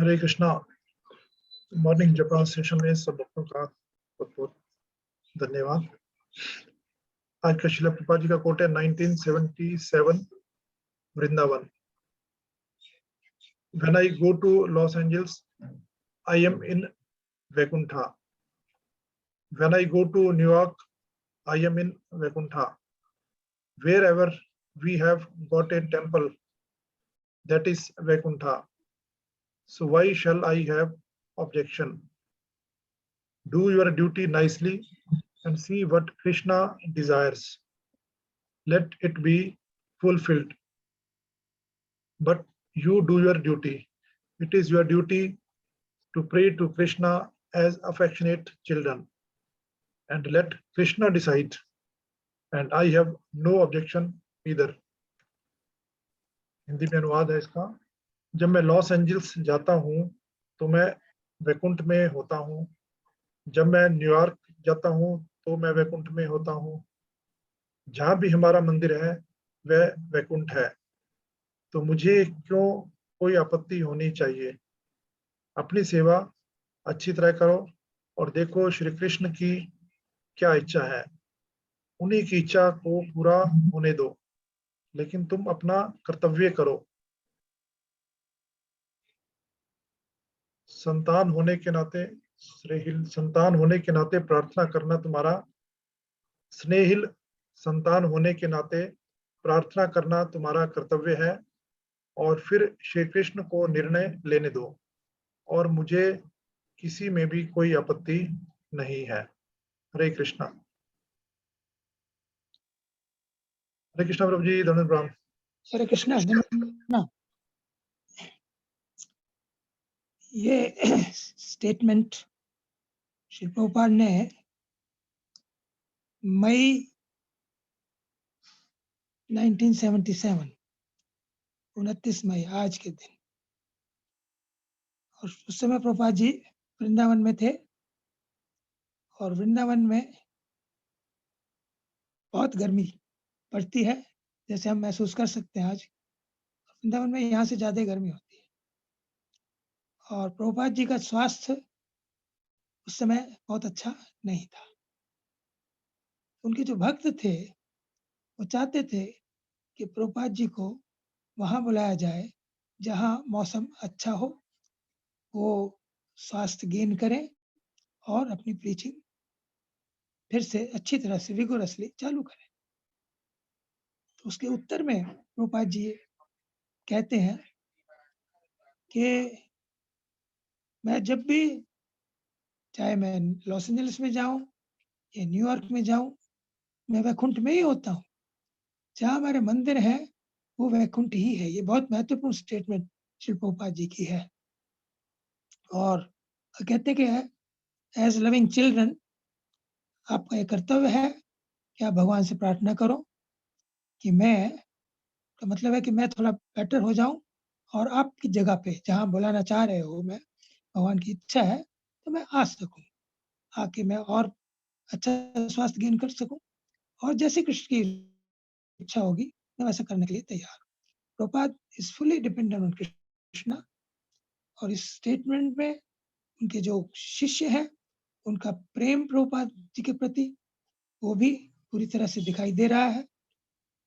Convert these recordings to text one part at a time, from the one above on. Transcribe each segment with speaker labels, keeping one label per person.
Speaker 1: हरे Krishna. Morning जपा session में सब भक्तों का बहुत बहुत धन्यवाद। आज का शिला प्रभुपाद जी का कोट है 1977 Vrindavan. When I go to Los Angeles, I am in Vaikuntha. When I go to New York, I am in Vaikuntha. Wherever we have got a temple, that is Vaikuntha. So why shall I have objection? Do your duty nicely and see what Krishna desires. Let it be fulfilled. But you do your duty. It is your duty to pray to Krishna as affectionate children. And let Krishna decide. And I have no objection either. Hindi में अनुवाद है इसका। जब मैं Los Angeles जाता हूँ तो मैं वैकुंठ में होता हूँ। जब मैं न्यूयॉर्क जाता हूँ तो मैं वैकुंठ में होता हूँ। जहाँ भी हमारा मंदिर है वह वैकुंठ है, तो मुझे क्यों कोई आपत्ति होनी चाहिए। अपनी सेवा अच्छी तरह करो और देखो श्री कृष्ण की क्या इच्छा है। उन्हीं की इच्छा को पूरा होने दो, लेकिन तुम अपना कर्तव्य करो। संतान होने के नाते प्रार्थना करना तुम्हारा स्नेहिल संतान होने के नाते प्रार्थना करना तुम्हारा कर्तव्य है। और फिर श्री कृष्ण को निर्णय लेने दो, और मुझे किसी में भी कोई आपत्ति नहीं है। हरे कृष्णा। हरे कृष्णा प्रभु जी, धन्यवाद प्रणाम।
Speaker 2: हरे कृष्णा। ये स्टेटमेंट श्री प्रभुपाद ने मई 1977 29 मई आज के दिन, और उस समय प्रभुपाद जी वृंदावन में थे, और वृंदावन में बहुत गर्मी पड़ती है, जैसे हम महसूस कर सकते हैं आज। वृंदावन में यहाँ से ज्यादा गर्मी होती है। और प्रभुपाद जी का स्वास्थ्य उस समय बहुत अच्छा नहीं था। उनके जो भक्त थे वो चाहते थे कि प्रभुपाद जी को वहां बुलाया जाए जहां मौसम अच्छा हो, वो स्वास्थ्य गेन करें और अपनी प्रीचिंग फिर से अच्छी तरह से विगोरसली चालू करें। तो उसके उत्तर में प्रभुपाद जी कहते हैं कि मैं जब भी, चाहे मैं लॉस एंजलिस में जाऊं या न्यूयॉर्क में जाऊं, मैं वैकुंठ में ही होता हूं। जहां हमारे मंदिर है वो वैकुंठ ही है। ये बहुत महत्वपूर्ण स्टेटमेंट श्री प्रभुपाद जी की है। और कहते कि एज लविंग चिल्ड्रन, आपका ये कर्तव्य है कि आप भगवान से प्रार्थना करो कि मैं, का मतलब है कि मैं थोड़ा बेटर हो जाऊं और आपकी जगह पे जहां बुलाना चाह रहे हो, मैं, भगवान की इच्छा है तो मैं आ सकूं, आके मैं और अच्छा स्वास्थ्य गेन कर सकूं, और जैसे कृष्ण की इच्छा होगी मैं वैसा करने के लिए तैयार हूं। Prabhupada is fully dependent on Krishna. और इस स्टेटमेंट में उनके जो शिष्य हैं उनका प्रेम प्रभुपाद जी के प्रति वो भी पूरी तरह से दिखाई दे रहा है।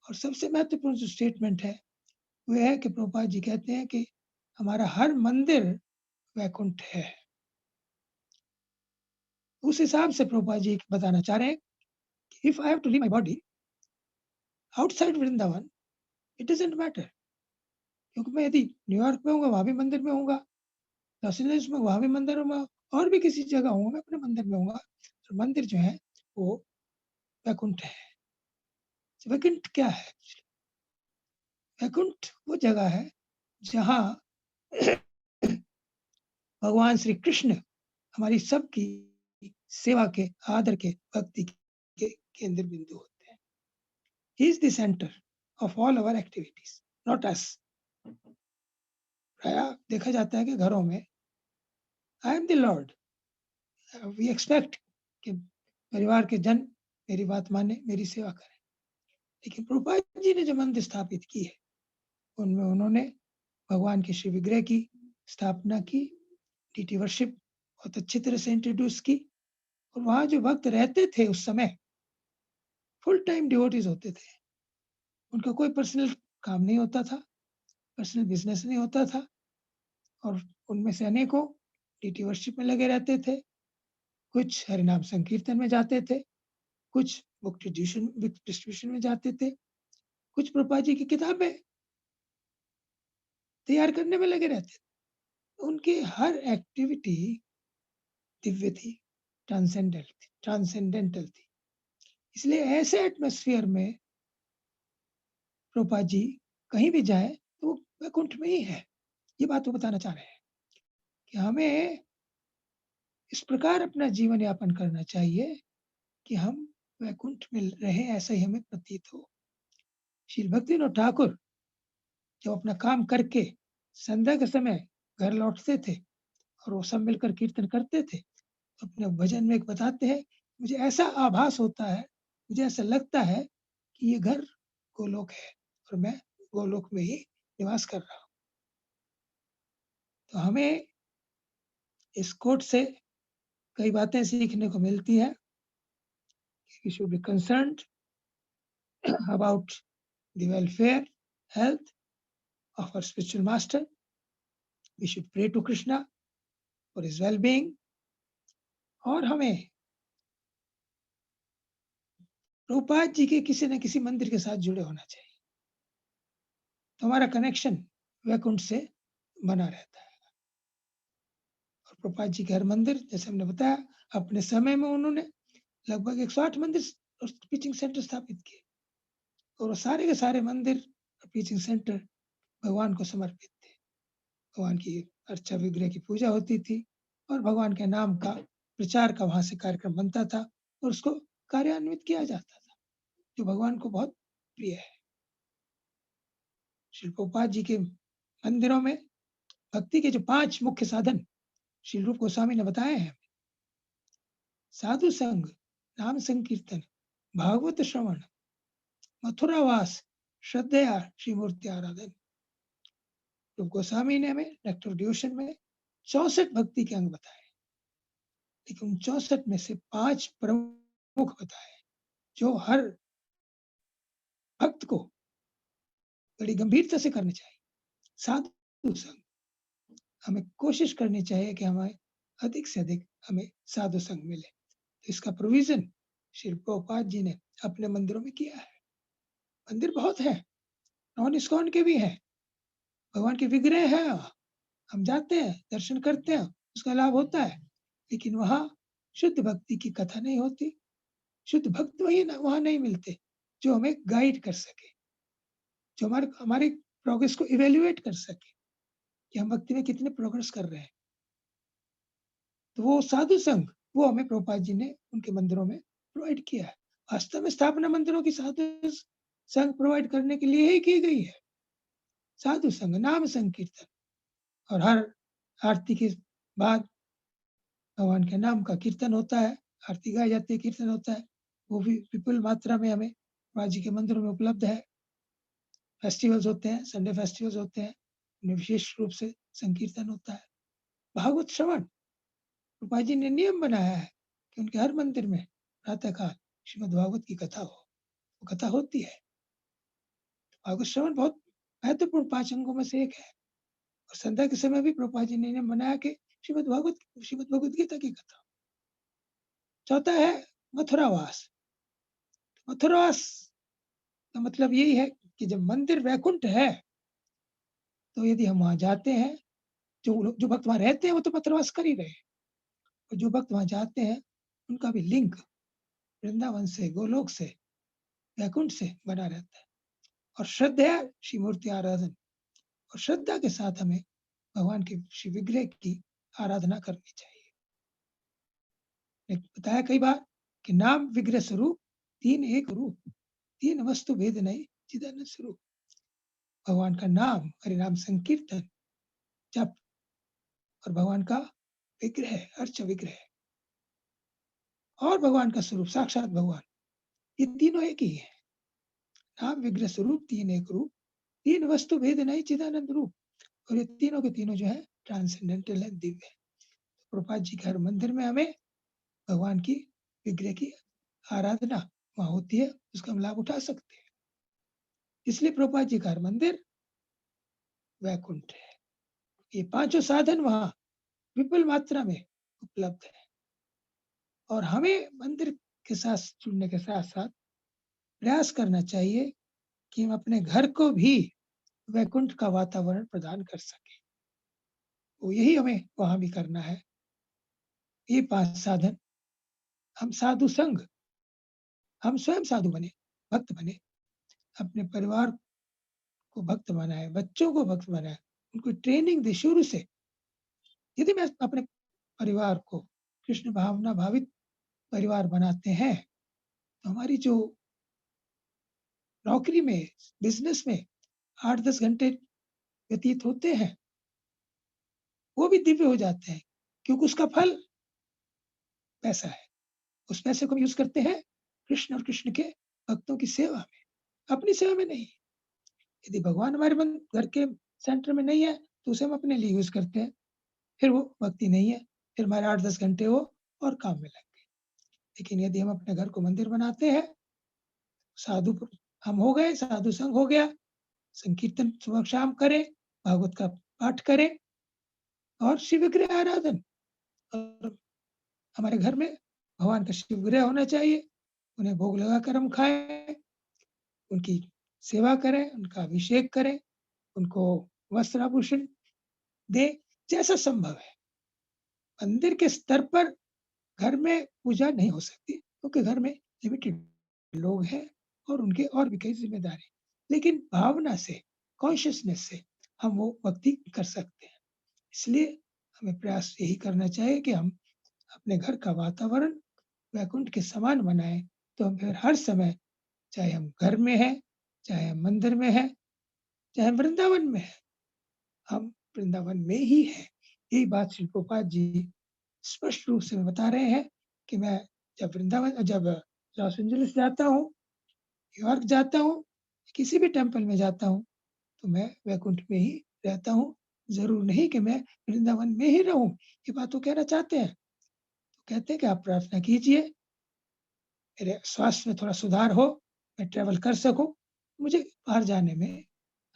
Speaker 2: और सबसे महत्वपूर्ण जो स्टेटमेंट है वो है कि प्रभुपाद जी कहते हैं कि हमारा हर मंदिर वैकुंठ है। उस हिसाब से प्रभुपाद जी बताना चाह रहे हैं कि if I have to leave my body outside Vrindavan, it doesn't matter, क्योंकि मैं यदि न्यूयॉर्क में होऊंगा वहां भी मंदिर में होऊंगा, लॉस एंजलिस में वहां भी मंदिर में, और भी किसी जगह होऊंगा मैं अपने मंदिर में होऊंगा। तो मंदिर जो है वो वैकुंठ है। वैकुंठ क्या है? वैकुंठ वो जगह है जहां भगवान श्री कृष्ण हमारी सबकी सेवा के, आदर के, भक्ति के केंद्र बिंदु होते हैं। He is the center of all our activities, not us. प्रायः देखा जाता है कि घरों में I am the Lord, we expect कि परिवार के जन मेरी बात माने, मेरी सेवा करें। लेकिन प्रभुपाद जी ने जो मंदिर स्थापित की है उनमें उन्होंने भगवान की श्री विग्रह की स्थापना की, डीटी वर्शिप बहुत अच्छी तरह से इंट्रोड्यूस की, और वहाँ जो भक्त रहते थे उस समय फुल टाइम डिवोटीज होते थे। उनका कोई पर्सनल काम नहीं होता था, पर्सनल बिजनेस नहीं होता था, और उनमें से अनेकों डीटी वर्शिप में लगे रहते थे, कुछ हरिनाम संकीर्तन में जाते थे, कुछ बुक डिस्ट्रीब्यूशन में जाते थे, कुछ प्रभुपाद जी की किताबें तैयार करने में लगे रहते थे। उनकी हर एक्टिविटी दिव्य थी, ट्रांसेंडेंटल थी। इसलिए ऐसे एटमॉस्फेयर में प्रभुपाद जी कहीं भी जाए तो वो वैकुंठ में ही है। ये बात वो बताना चाह रहे हैं कि हमें इस प्रकार अपना जीवन यापन करना चाहिए कि हम वैकुंठ में रहे, ऐसा ही हमें प्रतीत हो। श्री भक्तिविनोद ठाकुर जब अपना काम करके संध्या के समय घर लौटते थे और वो सब मिलकर कीर्तन करते थे, तो अपने भजन में एक बताते हैं, मुझे ऐसा आभास होता है, मुझे ऐसा लगता है कि ये घर गोलोक है और मैं गोलोक में ही निवास कर रहा हूँ। तो हमें इस कोट से कई बातें सीखने को मिलती है। We should be concerned about the welfare, health of our spiritual master. We should pray to Krishna for his well-being. और हमें प्रभुपाद जी के किसी न किसी मंदिर के साथ जुड़े होना चाहिए, तो हमारा कनेक्शन वैकुंठ से बना रहता है। और प्रभुपाद जी के हर मंदिर, जैसे हमने बताया, अपने समय में उन्होंने लगभग 108 मंदिर और टीचिंग सेंटर स्थापित किए, और वो सारे के सारे मंदिर और टीचिंग सेंटर भगवान को समर्पित थे। भगवान की अर्चा विग्रह की पूजा होती थी और भगवान के नाम का प्रचार का वहां से कार्यक्रम बनता था और उसको कार्यान्वित किया जाता था, जो भगवान को बहुत प्रिय है। श्री प्रभुपाद जी के मंदिरों में भक्ति के जो 5 मुख्य साधन श्री रूप गोस्वामी ने बताए हैं, साधु संग, नाम संकीर्तन, भागवत श्रवण, मथुरावास, श्रद्धया श्री मूर्ति आराधन। रूप गोस्वामी ने हमें नेक्टर डिवोशन में 64 भक्ति के अंग बताए, लेकिन उन 64 में से 5 प्रमुख बताए जो हर भक्त को बड़ी गंभीरता से करने चाहिए। साधु संग, हमें कोशिश करनी चाहिए कि हमें अधिक से अधिक हमें साधु संग मिले। तो इसका प्रोविजन श्री प्रभुपाद जी ने अपने मंदिरों में किया है। मंदिर बहुत है, नॉन इस्कॉन के भी हैं, भगवान के विग्रह है, हम जाते हैं, दर्शन करते हैं, उसका लाभ होता है, लेकिन वहाँ शुद्ध भक्ति की कथा नहीं होती, शुद्ध भक्त वहाँ नहीं मिलते जो हमें गाइड कर सके, जो हमारे प्रोग्रेस को इवेल्युएट कर सके कि हम भक्ति में कितने प्रोग्रेस कर रहे हैं। तो वो साधु संघ, वो हमें प्रभुपाद जी ने उनके मंदिरों में प्रोवाइड किया है। वास्तव में स्थापना मंदिरों की साधु संघ प्रोवाइड करने के लिए ही की गई है। साधु संघ, नाम संकीर्तन, और हर आरती के बाद भगवान के नाम का कीर्तन होता है, आरती गाई जाती है, कीर्तन होता है, वो भी विपुल मात्रा में हमें प्रभुपाद जी के मंदिरों में उपलब्ध है। फेस्टिवल्स होते हैं, संडे फेस्टिवल्स होते हैं, उनमें विशेष रूप से संकीर्तन होता है। भागवत श्रवण, प्रभुपाद जी ने नियम बनाया है कि उनके हर मंदिर में प्रातःकाल श्रीमद् भागवत की कथा हो, वो कथा होती है। भागवत श्रवण बहुत महत्वपूर्ण 5 अंगों में से एक है, और संध्या के समय भी प्रभुपाद जी ने नियम बनाया कि श्रीमद् भगवत गीता की कथा। चौथा है मथुरावास। मथुरावास का मतलब यही है कि जब मंदिर वैकुंठ है, तो यदि हम वहां जाते हैं, जो भक्त वहां रहते हैं वो तो मथुरावास कर ही रहे हैं, और जो भक्त वहां जाते हैं उनका भी लिंक वृंदावन से, गोलोक से, वैकुंठ से बना रहता है। और श्रद्धा श्री मूर्ति आराधन, और श्रद्धा के साथ हमें भगवान के श्री विग्रह की आराधना करनी चाहिए। बताया कई बार कि नाम विग्रह स्वरूप, 3 एक रूप, 3 वस्तु भेद नहीं, चिदानंद स्वरूप। भगवान का नाम, हरिनाम संकीर्तन, जप, और भगवान का विग्रह, अर्च विग्रह, और भगवान का स्वरूप साक्षात भगवान, ये तीनों एक ही है। नाम विग्रह स्वरूप, 3 एक रूप, 3 वस्तु भेद नहीं, चिदानंद रूप, और ये तीनों के तीनों जो है ट्रांसेंडेंटल है, दिव्य है। प्रभुपाद जी के हर मंदिर में हमें भगवान की विग्रह की आराधना वहां होती है, उसका हम लाभ उठा सकते हैं। इसलिए प्रभुपाद जी का हर मंदिर वैकुंठ है। ये पांचों साधन वहां विपुल मात्रा में उपलब्ध है और हमें मंदिर के साथ जुड़ने के साथ साथ प्रयास करना चाहिए कि हम अपने घर को भी वैकुंठ का वातावरण प्रदान कर सके। तो यही हमें वहां भी करना है। ये 5 साधन, हम साधु संघ, हम स्वयं साधु बने, भक्त बने, अपने परिवार को भक्त बनाए, बच्चों को भक्त बनाए, उनको ट्रेनिंग दे शुरू से। यदि मैं अपने परिवार को कृष्ण भावना भावित परिवार बनाते हैं, तो हमारी जो नौकरी में, बिजनेस में 8-10 घंटे व्यतीत होते हैं, वो भी दिव्य हो जाते हैं, क्योंकि उसका फल पैसा है। उस पैसे को हम यूज करते हैं कृष्ण और कृष्ण के भक्तों की सेवा में, अपनी सेवा में नहीं। यदि भगवान हमारे घर के सेंटर में नहीं है, तो उसे हम अपने लिए यूज करते हैं, फिर वो भक्ति नहीं है, फिर हमारे 8-10 घंटे वो और काम में लग गए। लेकिन यदि हम अपने घर को मंदिर बनाते हैं, साधु हम हो गए, साधु संघ हो गया, संकीर्तन सुबह शाम करें, भागवत का पाठ करें और शिव विग्रह आराधन। और हमारे घर में भगवान का शिव विग्रह होना चाहिए, उन्हें भोग लगाकर हम खाएं, उनकी सेवा करें, उनका अभिषेक करें, उनको वस्त्र आभूषण दे, जैसा संभव है। मंदिर के स्तर पर घर में पूजा नहीं हो सकती, क्योंकि घर में लिमिटेड लोग हैं और उनके और भी कई जिम्मेदारी। लेकिन भावना से, कॉन्शियसनेस से हम वो भक्ति कर सकते हैं। इसलिए हमें प्रयास यही करना चाहिए कि हम अपने घर का वातावरण वैकुंठ के समान बनाएं, तो हम फिर हर समय, चाहे हम घर में हैं, चाहे हम मंदिर में हैं, चाहे हम वृंदावन में हैं, हम वृंदावन में ही हैं। यही बात श्री प्रभुपाद जी स्पष्ट रूप से बता रहे हैं कि मैं जब लॉस एंजलिस जाता हूँ, न्यूयॉर्क जाता हूँ, किसी भी टेम्पल में जाता हूँ, तो मैं वैकुंठ में ही रहता हूँ। जरूर नहीं कि मैं वृंदावन में ही रहूं। ये बात वो कहना चाहते हैं। तो कहते हैं कि आप प्रार्थना कीजिए, मेरे स्वास्थ्य में थोड़ा सुधार हो, मैं ट्रेवल कर सकूं, मुझे बाहर जाने में,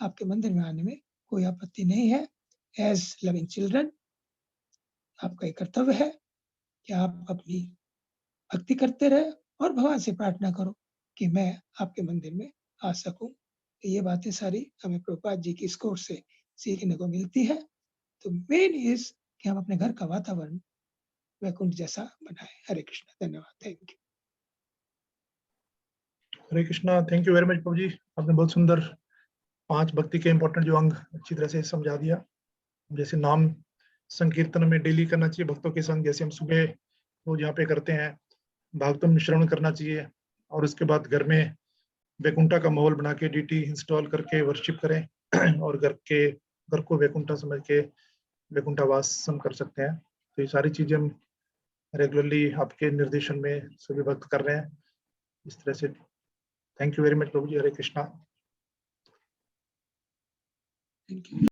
Speaker 2: आपके मंदिर में आने में कोई आपत्ति नहीं है। एज लविंग चिल्ड्रन, आपका एक कर्तव्य है कि आप अपनी भक्ति करते रहे और भगवान से प्रार्थना करो कि मैं आपके मंदिर में आ सकूं। तो ये बातें सारी हमें प्रभुपाद जी की इस कोर्स से सीखने को मिलती है। तो मेन इज कि हम अपने घर का वातावरण वैकुंठ जैसा बनाए। हरे कृष्णा, धन्यवाद, thank you.
Speaker 1: Hare Krishna, thank you very much प्रभु जी। आपने बहुत सुंदर 5 भक्ति के इंपॉर्टेंट जो अंग अच्छी तरह से समझा दिया। जैसे नाम संकीर्तन में डेली करना चाहिए भक्तों के संग, जैसे हम सुबह रोज यहाँ पे करते हैं, भागवतम श्रवण करना चाहिए, और उसके बाद घर में वैकुंठा का माहौल बना के डीटी इंस्टॉल करके वर्शिप करें और घर को वैकुंठा समझ के वैकुंठा वास हम कर सकते हैं। तो ये सारी चीजें हम रेगुलरली आपके निर्देशन में सभी भक्त कर रहे हैं इस तरह से। थैंक यू वेरी मच प्रभु जी। हरे कृष्णा।
Speaker 2: Thank you.